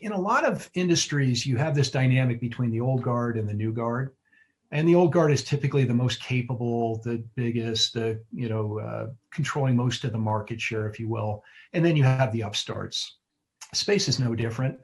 In a lot of industries, you have this dynamic between the old guard and the new guard. And the old guard is typically the most capable, the biggest, controlling most of the market share, if you will. And then you have the upstarts. Space is no different.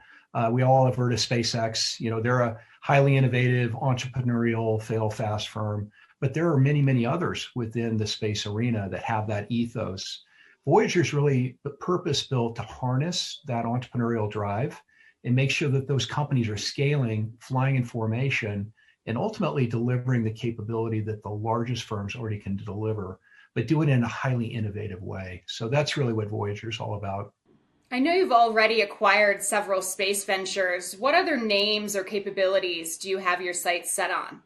We all have heard of SpaceX. They're a highly innovative, entrepreneurial, fail-fast firm. But there are many, many others within the space arena that have that ethos. Voyager is really purpose-built to harness that entrepreneurial drive and make sure that those companies are scaling, flying in formation, and ultimately delivering the capability that the largest firms already can deliver, but do it in a highly innovative way. So that's really what Voyager is all about. I know you've already acquired several space ventures. What other names or capabilities do you have your sights set on?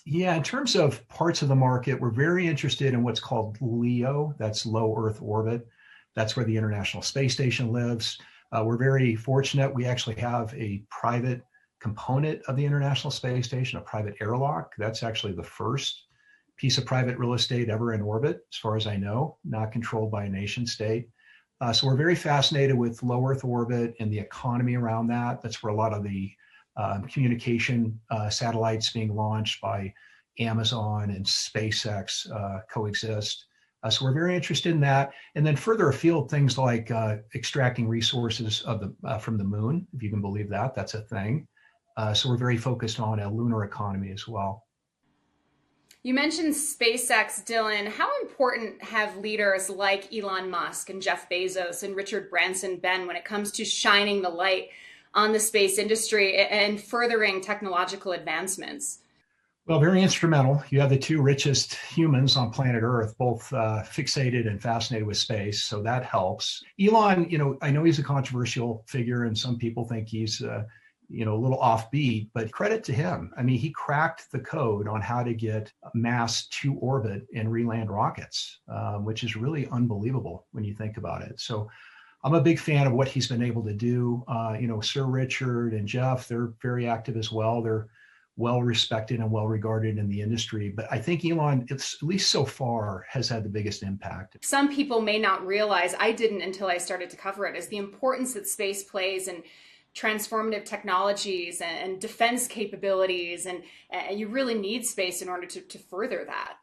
Yeah, in terms of parts of the market, we're very interested in what's called LEO, that's low Earth orbit. That's where the International Space Station lives. We're very fortunate. We actually have a private component of the International Space Station, a private airlock. That's actually the first piece of private real estate ever in orbit, as far as I know, not controlled by a nation state. So we're very fascinated with low Earth orbit and the economy around that. That's where a lot of the communication satellites being launched by Amazon and SpaceX coexist. So we're very interested in that. And then further afield, things like extracting resources from the moon, if you can believe that, that's a thing. So we're very focused on a lunar economy as well. You mentioned SpaceX, Dylan. How important have leaders like Elon Musk and Jeff Bezos and Richard Branson been when it comes to shining the light on the space industry and furthering technological advancements? Well, very instrumental. You have the two richest humans on planet Earth, both fixated and fascinated with space, so that helps. Elon, I know he's a controversial figure, and some people think he's a little offbeat, but credit to him. I mean, he cracked the code on how to get mass to orbit and re-land rockets, which is really unbelievable when you think about it. So I'm a big fan of what he's been able to do. Sir Richard and Jeff, they're very active as well. They're well respected and well regarded in the industry. But I think Elon, at least so far, has had the biggest impact. Some people may not realize, I didn't until I started to cover it, is the importance that space plays in transformative technologies and defense capabilities. And you really need space in order to further that.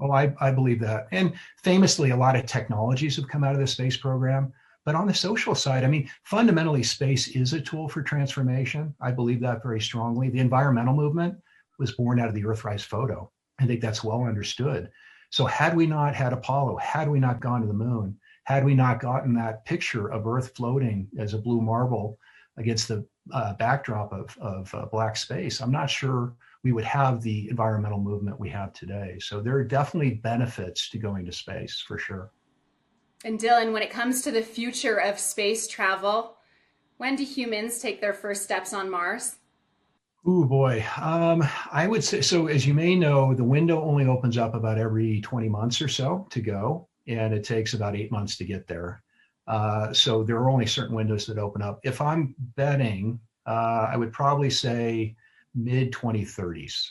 Oh, I believe that. And famously, a lot of technologies have come out of the space program. But on the social side, I mean, fundamentally, space is a tool for transformation. I believe that very strongly. The environmental movement was born out of the Earthrise photo. I think that's well understood. So had we not had Apollo, had we not gone to the moon, had we not gotten that picture of Earth floating as a blue marble against the backdrop of black space, I'm not sure we would have the environmental movement we have today. So there are definitely benefits to going to space, for sure. And Dylan, when it comes to the future of space travel, when do humans take their first steps on Mars? Oh boy, I would say, so as you may know, the window only opens up about every 20 months or so to go, and it takes about 8 months to get there. So there are only certain windows that open up. If I'm betting, I would probably say mid 2030s